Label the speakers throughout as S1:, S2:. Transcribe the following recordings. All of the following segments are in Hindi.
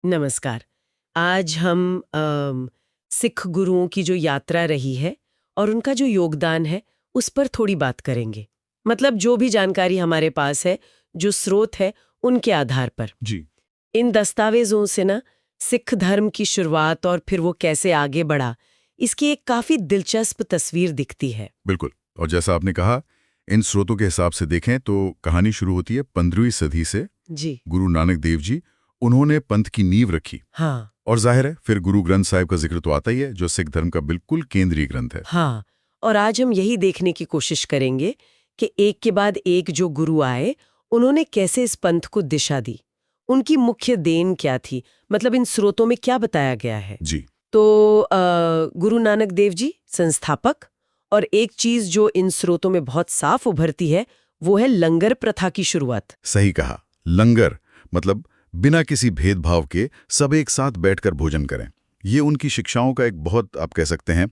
S1: नमस्कार। आज हम सिख गुरुओं की जो यात्रा रही है और उनका जो योगदान है उस पर थोड़ी बात करेंगे। मतलब जो भी जानकारी हमारे पास है, जो स्रोत है, उनके आधार पर।
S2: जी।
S1: इन दस्तावेजों से ना सिख धर्म की शुरुआत और फिर वो कैसे आगे बढ़ा, इसकी एक काफी दिलचस्प तस्वीर दिखती है।
S2: बिल्कुल। और जैसा आपने कहा, इन स्रोतों के हिसाब से देखें तो कहानी शुरू होती है 15वीं सदी से।
S1: जी
S2: गुरु नानक देव जी, उन्होंने पंथ की नींव रखी।
S1: हाँ
S2: और जाहिर है फिर गुरु ग्रंथ साहिब का जिक्र तो आता ही है, जो सिख धर्म का बिल्कुल केंद्रीय ग्रंथ है।
S1: हाँ। और आज हम यही देखने की कोशिश करेंगे कि एक के बाद एक जो गुरु आए, उन्होंने कैसे इस पंथ को दिशा दी, उनकी मुख्य देन क्या थी, मतलब इन स्रोतों में क्या बताया गया है।
S2: जी।
S1: तो गुरु नानक देव जी संस्थापक, और एक चीज जो इन स्रोतों में बहुत साफ उभरती है वो है लंगर प्रथा की शुरुआत।
S2: सही कहा। लंगर मतलब बिना किसी भेदभाव के सब एक साथ बैठकर भोजन करें। ये उनकी शिक्षाओं का एक बहुत, आप कह सकते हैं,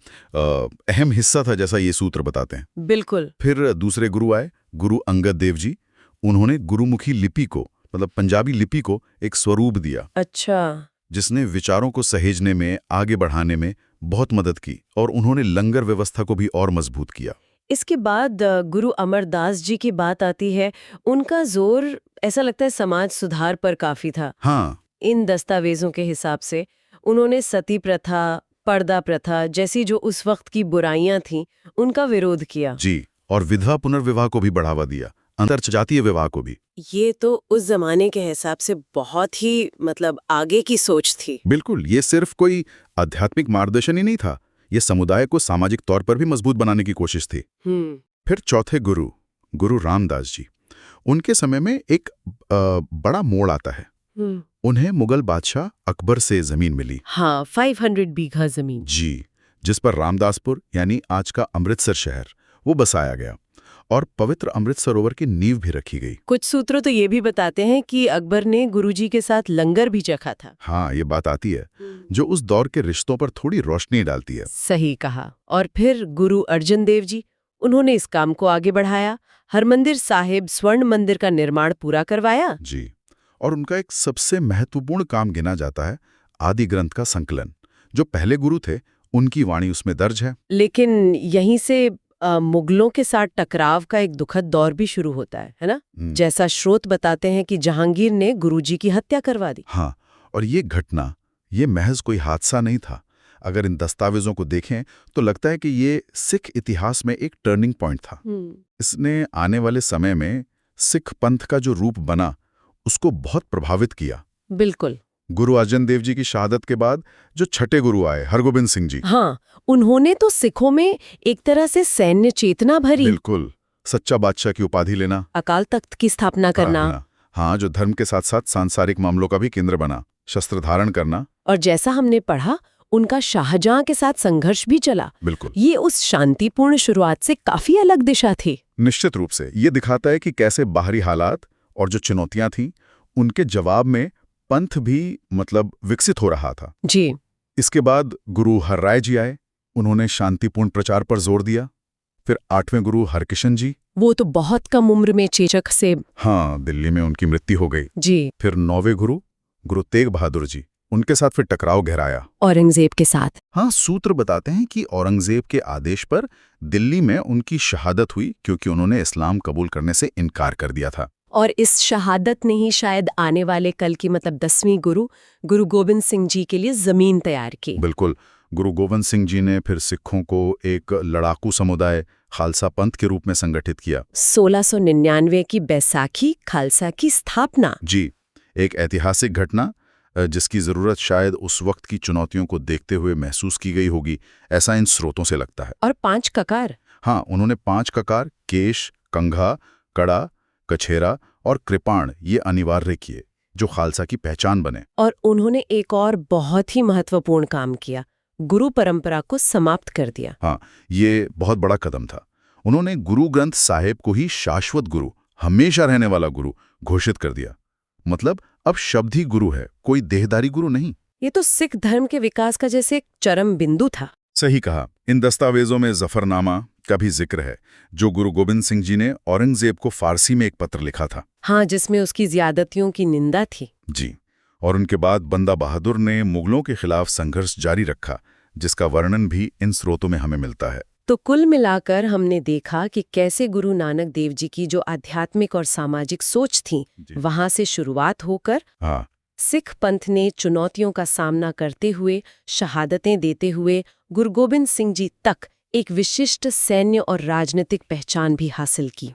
S2: अहम हिस्सा था, जैसा ये सूत्र बताते हैं।
S1: बिल्कुल।
S2: फिर दूसरे गुरु आए, गुरु अंगद देव जी। उन्होंने गुरुमुखी लिपि को, मतलब पंजाबी लिपि को एक स्वरूप दिया।
S1: अच्छा।
S2: जिसने विचारों को सहेजने में, आगे बढ़ाने में बहुत मदद की, और उन्होंने लंगर व्यवस्था को भी और मजबूत किया।
S1: इसके बाद गुरु अमरदास जी की बात आती है। उनका जोर ऐसा लगता है समाज सुधार पर काफी था।
S2: हाँ।
S1: इन दस्तावेजों के हिसाब से उन्होंने सती प्रथा, पर्दा प्रथा जैसी जो उस वक्त की बुराइयां थीं, उनका विरोध किया।
S2: जी। और विधवा पुनर्विवाह को भी बढ़ावा दिया, अंतरजातीय विवाह को भी।
S1: ये तो उस जमाने के हिसाब से बहुत ही मतलब आगे की सोच थी।
S2: बिल्कुल। ये सिर्फ कोई आध्यात्मिक मार्गदर्शन ही नहीं था, ये समुदाय को सामाजिक तौर पर भी मजबूत बनाने की कोशिश थी। फिर चौथे गुरु, गुरु रामदास जी। उनके समय में एक बड़ा मोड़ आता है। उन्हें मुगल बादशाह अकबर से जमीन मिली।
S1: हाँ, 500 बीघा जमीन।
S2: जी। जिस पर रामदासपुर, यानी आज का अमृतसर शहर, वो बसाया गया, और पवित्र अमृत सरोवर की नींव भी रखी गई।
S1: कुछ सूत्रों तो ये भी बताते हैं कि अकबर ने गुरुजी के साथ लंगर भी चखा था।
S2: हाँ, ये बात आती है, जो उस दौर के रिश्तों पर थोड़ी रोशनी डालती है।
S1: सही कहा। और फिर गुरु अर्जन देव जी, उन्होंने इस काम को आगे बढ़ाया, हरमंदिर साहिब स्वर्ण मंदिर का निर्माण पूरा करवाया।
S2: जी। और उनका एक सबसे महत्वपूर्ण काम गिना जाता है आदि ग्रंथ का संकलन। जो पहले गुरु थे, उनकी वाणी उसमें दर्ज है।
S1: लेकिन यहीं से मुगलों के साथ टकराव का एक दुखद दौर भी शुरू होता है ना? जैसा स्रोत बताते हैं कि जहांगीर ने गुरुजी की हत्या करवा दी।
S2: हाँ। और ये घटना, ये महज कोई हादसा नहीं था। अगर इन दस्तावेजों को देखें तो लगता है कि ये सिख इतिहास में एक टर्निंग पॉइंट था। इसने आने वाले समय में सिख पंथ का जो रूप बना, उसको बहुत प्रभावित किया।
S1: बिल्कुल।
S2: गुरु अर्जन देव जी की शहादत के बाद जो छठे गुरु आए, हरगोबिंद सिंह जी।
S1: हाँ, उन्होंने तो सिखों में एक तरह से सैन्य चेतना भरी।
S2: बिल्कुल। सच्चा बादशाह की उपाधि लेना,
S1: अकाल तख्त की स्थापना करना।
S2: हाँ, जो धर्म के साथ साथ सांसारिक मामलों का भी केंद्र बना, शस्त्र धारण करना।
S1: और जैसा हमने पढ़ा, उनका शाहजहां के साथ संघर्ष भी चला।
S2: बिल्कुल।
S1: ये उस शांतिपूर्ण शुरुआत से काफी अलग दिशा थी।
S2: निश्चित रूप से ये दिखाता है कि कैसे बाहरी हालात और जो चुनौतियां थीं, उनके जवाब में पंथ भी मतलब विकसित हो रहा था।
S1: जी।
S2: इसके बाद गुरु हरराय जी आए, उन्होंने शांतिपूर्ण प्रचार पर जोर दिया। फिर 8वें गुरु हरकिशन जी।
S1: वो तो बहुत कम उम्र में चेचक से,
S2: हाँ, दिल्ली में उनकी मृत्यु हो गई।
S1: जी।
S2: फिर 9वें गुरु, गुरु तेग बहादुर जी, उनके साथ फिर टकराव गहराया
S1: औरंगजेब के साथ।
S2: हाँ, सूत्र बताते हैं कि औरंगजेब के आदेश पर दिल्ली में उनकी शहादत हुई, क्योंकि उन्होंने इस्लाम कबूल करने से इनकार कर दिया था।
S1: और इस शहादत ने ही शायद आने वाले कल की मतलब 10वीं गुरु, गुरु गोविंद सिंह जी के लिए जमीन तैयार की।
S2: बिल्कुल। गुरु गोविंद सिंह जी ने फिर सिखों को एक लड़ाकू समुदाय, खालसा पंथ के रूप में संगठित किया।
S1: 1699 की बैसाखी खालसा की स्थापना।
S2: जी। एक ऐतिहासिक घटना, जिसकी जरूरत शायद उस वक्त की चुनौतियों को देखते हुए महसूस की गई होगी, ऐसा इन स्रोतों से लगता है।
S1: और 5 ककार।
S2: हाँ, उन्होंने 5 ककार, केश, कंघा, कड़ा, कछेरा और कृपाण ये अनिवार्य किए, जो खालसा की पहचान बने।
S1: और उन्होंने एक और बहुत ही महत्वपूर्ण काम किया, गुरु परंपरा को समाप्त कर दिया।
S2: हाँ, ये बहुत बड़ा कदम था। उन्होंने गुरु ग्रंथ साहिब को ही शाश्वत गुरु, हमेशा रहने वाला गुरु घोषित कर दिया। मतलब अब शब्द ही गुरु है, कोई देहदारी गुरु नहीं।
S1: ये तो सिख धर्म के विकास का जैसे एक चरम बिंदु था।
S2: सही कहा। इन दस्तावेजों में जफरनामा का भी जिक्र है, जो गुरु गोविंद सिंह जी ने औरंगजेब को फारसी में एक पत्र लिखा था।
S1: हाँ, जिसमें उसकी ज्यादतियों की निंदा थी।
S2: जी। और उनके बाद बंदा बहादुर ने मुगलों के खिलाफ संघर्ष जारी रखा, जिसका वर्णन भी इन स्रोतों में हमें मिलता है।
S1: तो कुल मिलाकर हमने देखा कि कैसे गुरु नानक देव जी की जो आध्यात्मिक और सामाजिक सोच थी, वहां से शुरुआत होकर सिख पंथ ने चुनौतियों का सामना करते हुए, शहादतें देते हुए गुरु गोबिंद सिंह जी तक एक विशिष्ट सैन्य और राजनीतिक पहचान भी हासिल की।